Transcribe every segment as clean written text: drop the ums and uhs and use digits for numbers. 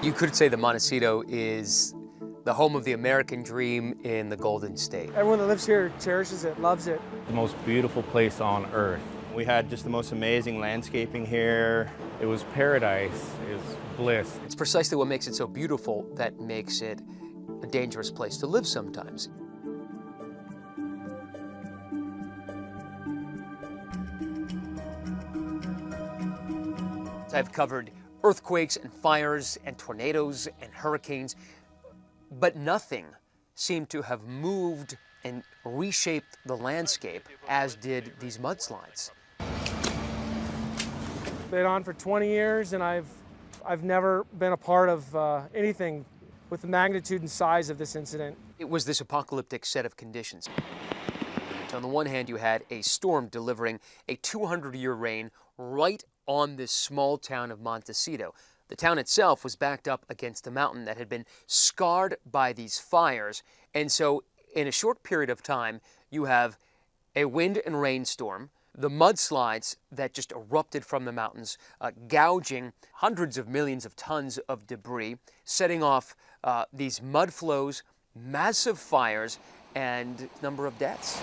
You could say the Montecito is the home of the American dream in the Golden State. Everyone that lives here cherishes it, loves it. The most beautiful place on earth. We had just the most amazing landscaping here. It was paradise, it was bliss. It's precisely what makes it so beautiful that makes it a dangerous place to live sometimes. I've covered earthquakes and fires and tornadoes and hurricanes, but nothing seemed to have moved and reshaped the landscape as did these mudslides. Been on for 20 years, and I've never been a part of anything with the magnitude and size of this incident. It was this apocalyptic set of conditions. So on the one hand, you had a storm delivering a 200-year rain right on this small town of Montecito. The town itself was backed up against a mountain that had been scarred by these fires. And so in a short period of time, you have a wind and rainstorm, the mudslides that just erupted from the mountains, gouging hundreds of millions of tons of debris, setting off these mud flows, massive fires, and a number of deaths.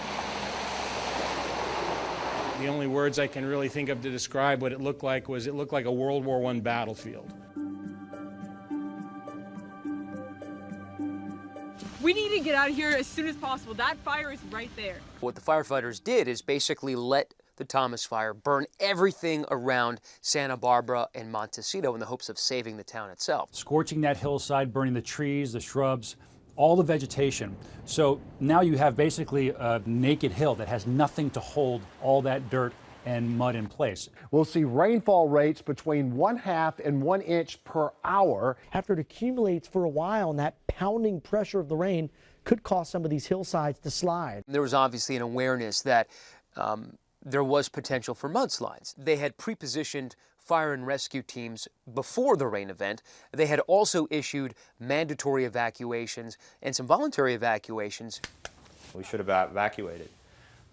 The only words I can really think of to describe what it looked like was it looked like a World War I battlefield. We need to get out of here as soon as possible. That fire is right there. What the firefighters did is basically let the Thomas Fire burn everything around Santa Barbara and Montecito in the hopes of saving the town itself. Scorching that hillside, burning the trees, the shrubs, all the vegetation. So now you have basically a naked hill that has nothing to hold all that dirt and mud in place. We'll see rainfall rates between 1/2 and 1 inch per hour. After it accumulates for a while, and that pounding pressure of the rain could cause some of these hillsides to slide. There was obviously an awareness that there was potential for mudslides. They had pre-positioned fire and rescue teams before the rain event. They had also issued mandatory evacuations and some voluntary evacuations. We should have evacuated.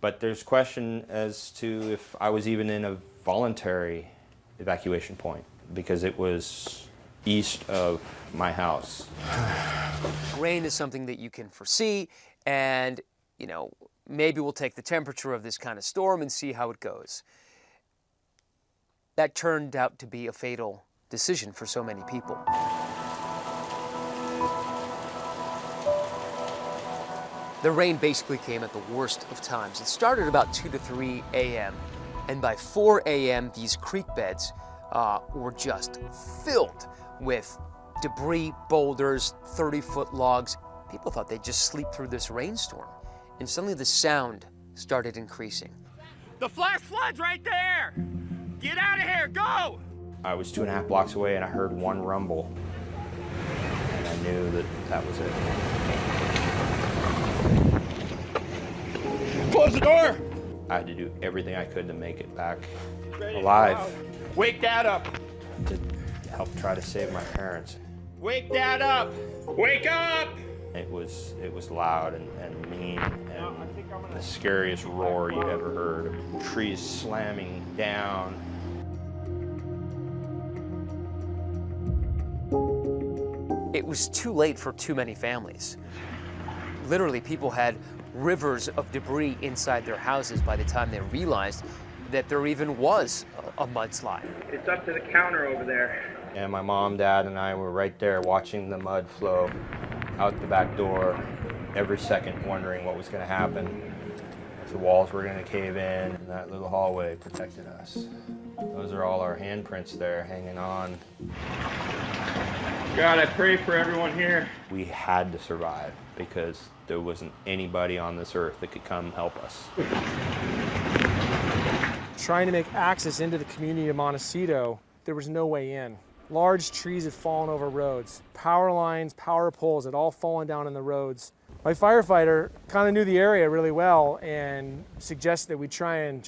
But there's question as to if I was even in a voluntary evacuation point because it was east of my house. Rain is something that you can foresee, and, you know, maybe we'll take the temperature of this kind of storm and see how it goes. That turned out to be a fatal decision for so many people. The rain basically came at the worst of times. It started about 2 to 3 a.m., and by 4 a.m., these creek beds were just filled with debris, boulders, 30-foot logs. People thought they'd just sleep through this rainstorm, and suddenly the sound started increasing. The flash flood's right there! Get out of here, go! I was 2.5 blocks away and I heard one rumble, and I knew that that was it. Close the door! I had to do everything I could to make it back alive. Wake Dad up! To help try to save my parents. Wake Dad up! Wake up! It was loud and mean and the scariest roar you ever heard. Trees slamming down. It was too late for too many families. Literally, people had rivers of debris inside their houses by the time they realized that there even was a mudslide. It's up to the counter over there. And my mom, dad, and I were right there watching the mud flow out the back door every second, wondering what was going to happen. If the walls were going to cave in, and that little hallway protected us. Those are all our handprints there hanging on. God, I pray for everyone here. We had to survive because there wasn't anybody on this earth that could come help us. Trying to make access into the community of Montecito, there was no way in. Large trees had fallen over roads. Power lines, power poles had all fallen down in the roads. My firefighter kind of knew the area really well and suggested that we try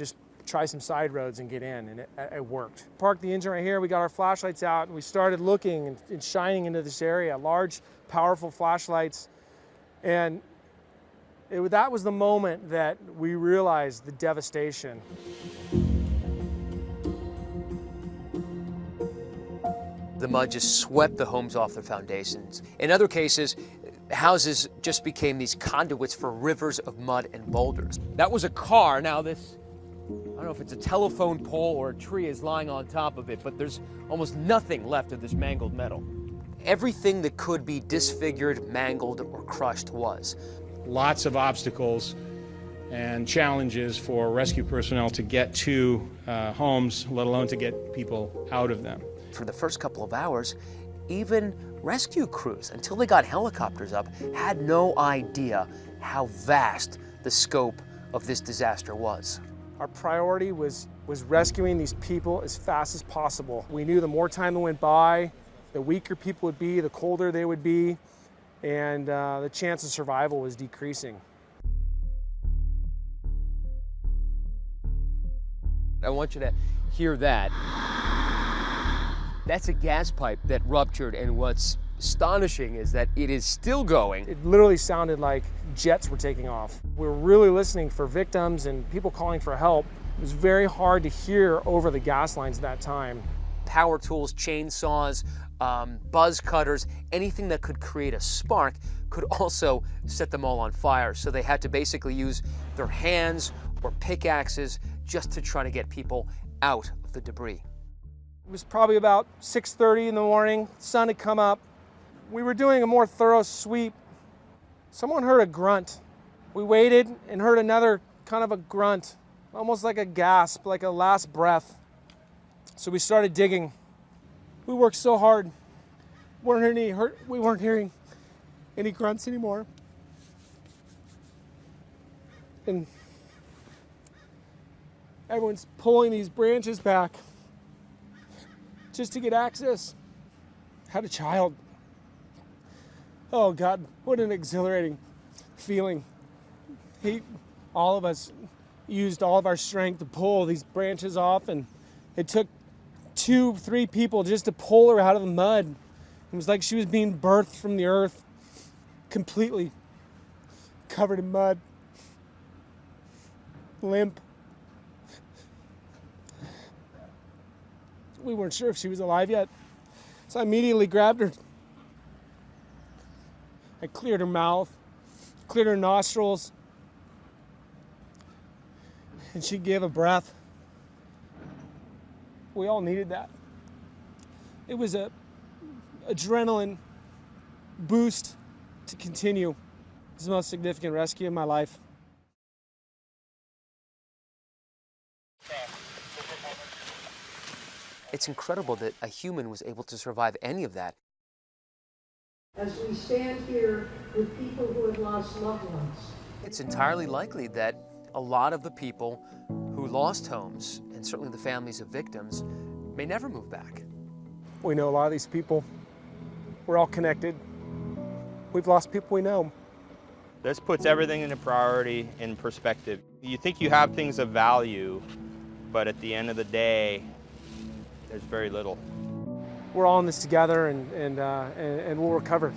some side roads and get in, and it worked. Parked the engine right here, we got our flashlights out, and we started looking and shining into this area, large, powerful flashlights. And that was the moment that we realized the devastation. The mud just swept the homes off their foundations. In other cases, houses just became these conduits for rivers of mud and boulders. That was a car. Now this, I don't know if it's a telephone pole or a tree is lying on top of it, but there's almost nothing left of this mangled metal. Everything that could be disfigured, mangled, or crushed was. Lots of obstacles and challenges for rescue personnel to get to homes, let alone to get people out of them. For the first couple of hours, even rescue crews, until they got helicopters up, had no idea how vast the scope of this disaster was. Our priority was rescuing these people as fast as possible. We knew the more time that went by, the weaker people would be, the colder they would be, and the chance of survival was decreasing. I want you to hear that. That's a gas pipe that ruptured, and what's astonishing is that it is still going. It literally sounded like jets were taking off. We were really listening for victims and people calling for help. It was very hard to hear over the gas lines at that time. Power tools, chainsaws, buzz cutters, anything that could create a spark could also set them all on fire. So they had to basically use their hands or pickaxes just to try to get people out of the debris. It was probably about 6:30 in the morning. The sun had come up. We were doing a more thorough sweep. Someone heard a grunt. We waited and heard another kind of a grunt, almost like a gasp, like a last breath. So we started digging. We worked so hard. We weren't hearing any grunts anymore. And everyone's pulling these branches back just to get access. Had a child. Oh God, what an exhilarating feeling. All of us used all of our strength to pull these branches off, and it took 2-3 people just to pull her out of the mud. It was like she was being birthed from the earth, completely covered in mud, limp. We weren't sure if she was alive yet, so I immediately grabbed her. I cleared her mouth, cleared her nostrils, and she gave a breath. We all needed that. It was a adrenaline boost to continue. This is the most significant rescue of my life. It's incredible that a human was able to survive any of that. As we stand here with people who have lost loved ones, It's entirely likely that a lot of the people who lost homes, and certainly the families of victims, may never move back. We know a lot of these people. We're all connected. We've lost people we know. This puts everything into priority in perspective. You think you have things of value, but at the end of the day, there's very little. We're all in this together, and we'll recover.